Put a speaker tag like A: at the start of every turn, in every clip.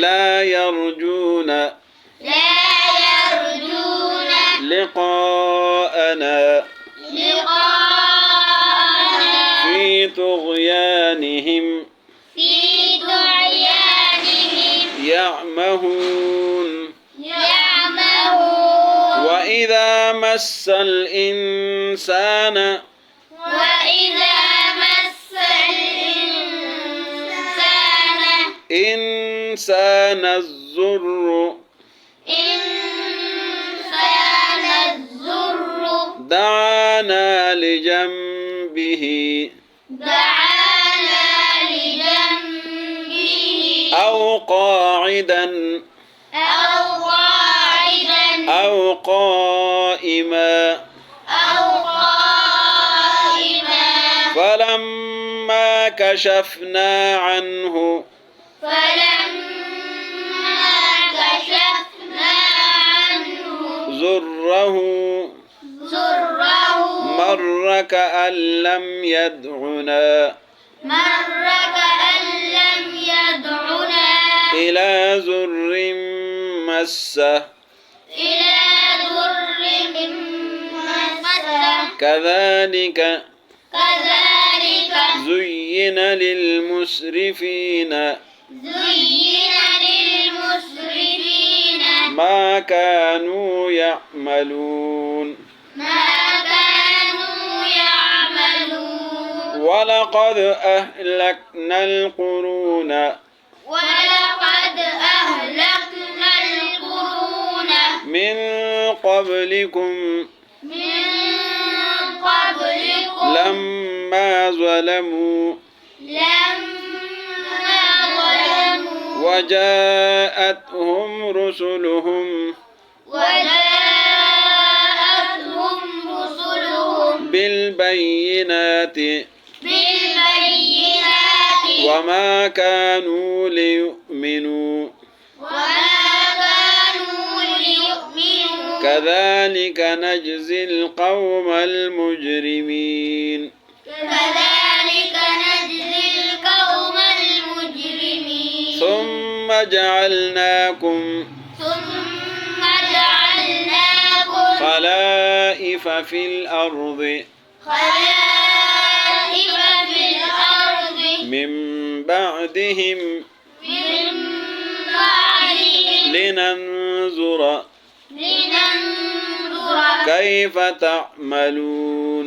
A: لا يرجون لقاءنا في طغيانهم يعمهون وإذا مس الإنسان الضر دعانا لجنبه أو قاعدا أو قائما فلما كشفنا عنه ضره مر كأن لم يدعنا إلى ضر مسه كذلك زين للمسرفين ما كانوا يعملون ولقد أهلكنا القرون من قبلكم لما ظلموا وجاءتهم رسلهم بالبينات وما كانوا ليؤمنوا كذلك نجزي القوم المجرمين ثم جعلناكم خلائف في الأرض من بعدهم لننظر كيف تعملون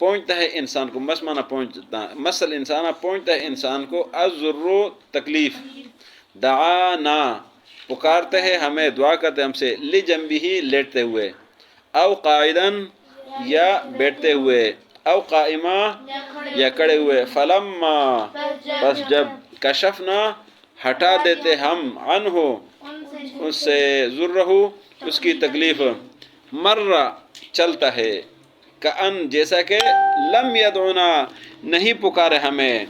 A: پہنچتا ہے انسان کو، مس مانا پہنچتا، مسل انسان پہنچتا ہے انسان کو، الضر تکلیف، دعانا پکارتے ہیں ہمیں، دعا کرتے ہم سے، لجنبہ لیٹتے ہوئے، او قائدن یا بیٹھتے ہوئے، او قائمہ یا کڑے ہوئے، فلما بس جب، کشفنا ہٹا دیتے ہم، عنہ اس سے، ذرہ اس کی تکلیف، مرہ چلتا ہے، کأن جیسا کہ، لم یدعونا نہیں پکارے ہمیں،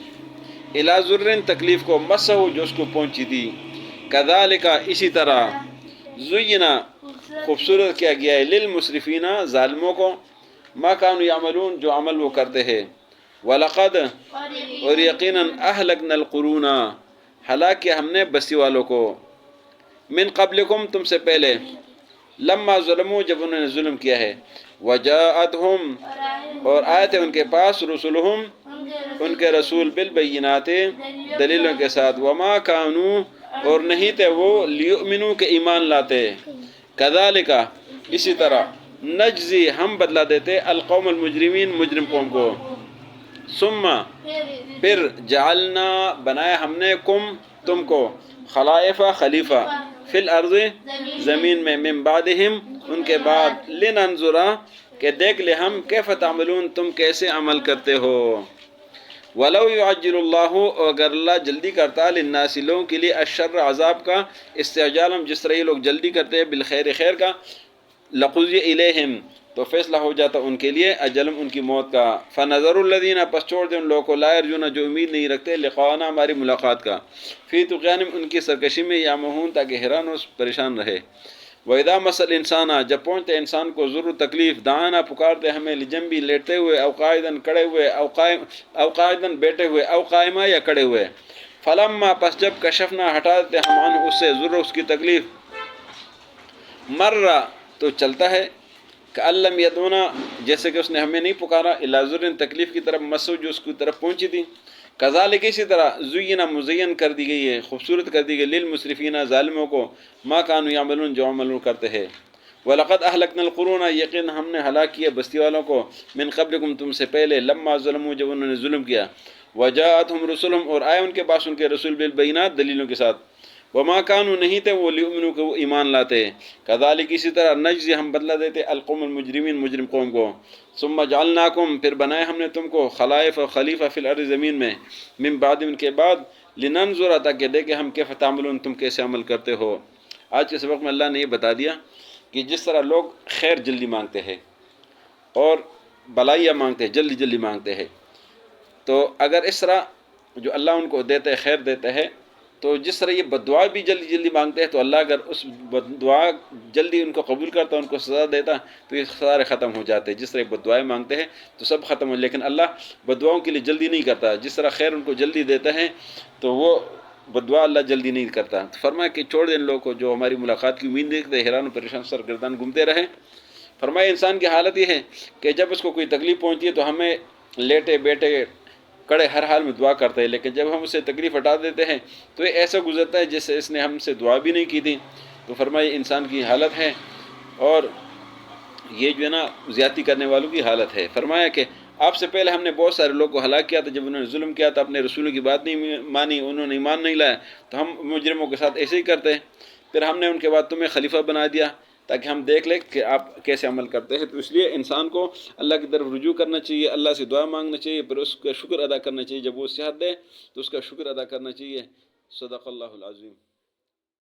A: الی ذر تکلیف کو، مسہ جو اس کو پہنچی تھی، کذالک اسی طرح، زینا خوبصورت کیا گیا ہے، للمسرفین ظالموں کو، ما کانوا یعملون جو عمل وہ کرتے ہیں، وَلَقَدْ اور یقیناً اہلکنا القرون ہلاک کیا ہم نے بستی والوں کو، من قبلکم تم سے پہلے، لما ظلموا جب انہوں نے ظلم کیا ہے، وجاءتہم اور آئے تھے ان کے پاس، رسولہم ان کے رسول، بالبینات دلیلوں کے ساتھ، وما کانوا اور نہیں تھے وہ، لیؤمنوا کہ ایمان لاتے، کذالک اسی طرح، نجزی ہم بدلا دیتے، القوم المجرمین مجرم قوم کو، ثم پھر، جعلنا بنایا ہم نے، کم تم کو، خلائف خلیفہ، فی الارض زمین میں، من بعدہم ان کے بعد، لننظر کہ دیکھ لے ہم، کیف تعملون تم کیسے عمل کرتے ہو، وَلَوْ يُعَجِّلُ اللَّهُ اگر اللہ جلدی کرتا، للناس لوگوں کے لیے، الشر عذاب کا، استعجالہم جس طرح یہ لوگ جلدی کرتے ہیں، بالخیر خیر کا، لقضی الیہم تو فیصلہ ہو جاتا ان کے لیے، اجلم ان کی موت کا، فنظر الذین پس چھوڑ دیں ان لوگوں کو، لا یرجون جو امید نہیں رکھتے، لقاءنا ہماری ملاقات کا، فی طغیانہم ان کی سرکشی میں، یعمہون تاکہ حیران اور پریشان رہے، وَإِذَا مَسَّ الْإِنسَانَ جب پہنچتے انسان کو، ضر تکلیف، دعانا پکارتے ہمیں، لجنبی لیٹتے ہوئے، او قائدن کڑے ہوئے، او قائدن بیٹھے ہوئے، او قائمہ یا کڑے ہوئے، فلما پس جب، کشفنا ہٹا دیتے ہم، عنہ اس سے، ضر اس کی تکلیف، مرہ تو چلتا ہے، کأن لم یدعونا جیسے کہ اس نے ہمیں نہیں پکارا، الی ذر تکلیف کی طرف، مسو جو اس کی طرف پہنچی تھی، کذالک اسی طرح، زینا مزین کر دی گئی ہے، خوبصورت کر دی گئی، للمسرفین ظالموں کو، ما کانوا یعملون جو عمل کرتے ہیں، وَلَقَدْ أَهْلَكْنَا الْقُرُونَ یقین ہم نے ہلاک کیا بستی والوں کو، من قبلکم تم سے پہلے، لما ظلموا جب انہوں نے ظلم کیا، وجاءتہم رسلہم اور آئے ان کے پاس ان کے رسول، بالبینات دلیلوں کے ساتھ، وما کانوا نہیں تھے وہ، لیؤمنوا کہ وہ ایمان لاتے، کذالک اسی طرح، نجزی ہم بدلہ دیتے، القوم المجرمین مجرم قوم کو، ثم جعلناکم پھر بنائے ہم نے تم کو، خلائف خلیفہ، فی الارض زمین میں، من بعد ان کے بعد، لننظر تاکہ دیکھیں ہم، کیف تعملون تم کیسے عمل کرتے ہو۔ آج کے سبق میں اللہ نے یہ بتا دیا کہ جس طرح لوگ خیر جلدی مانگتے ہیں اور بلائیاں مانگتے ہیں، جلدی جلدی مانگتے ہیں، تو اگر اس طرح جو اللہ ان کو دیتا ہے، خیر دیتا ہے، تو جس طرح یہ بد دعا بھی جلدی جلدی مانگتے ہیں، تو اللہ اگر اس بد دعا جلدی ان کو قبول کرتا، ان کو سزا دیتا، تو یہ سارے ختم ہو جاتے، جس طرح بد دعائیں مانگتے ہیں تو سب ختم ہو، لیکن اللہ بد دعاؤں کے لیے جلدی نہیں کرتا، جس طرح خیر ان کو جلدی دیتا ہے تو وہ بد دعا اللہ جلدی نہیں کرتا۔ تو فرمایا کہ چھوڑ دیں ان لوگوں کو جو ہماری ملاقات کی امید دیکھتے، حیران و پریشان سرگردان گھومتے رہے۔ فرمایا انسان کی حالت یہ ہے کہ جب اس کو کوئی تکلیف پہنچتی ہے تو ہمیں لیٹے بیٹھے کڑے ہر حال میں دعا کرتے ہیں، لیکن جب ہم اسے تکلیف ہٹا دیتے ہیں تو یہ ایسا گزرتا ہے جیسے اس نے ہم سے دعا بھی نہیں کی تھی۔ تو فرمایا انسان کی حالت ہے، اور یہ جو ہے نا زیادتی کرنے والوں کی حالت ہے۔ فرمایا کہ آپ سے پہلے ہم نے بہت سارے لوگوں کو ہلاک کیا تھا، جب انہوں نے ظلم کیا تھا، اپنے رسولوں کی بات نہیں مانی، انہوں نے ایمان نہیں لایا، تو ہم مجرموں کے ساتھ ایسے ہی کرتے ہیں۔ پھر ہم نے ان کے بعد تمہیں خلیفہ بنا دیا تاکہ ہم دیکھ لیں کہ آپ کیسے عمل کرتے ہیں۔ تو اس لیے انسان کو اللہ کی طرف رجوع کرنا چاہیے، اللہ سے دعا مانگنا چاہیے، پھر اس کا شکر ادا کرنا چاہیے، جب وہ صحت دے تو اس کا شکر ادا کرنا چاہیے۔ صدق اللہ العظیم۔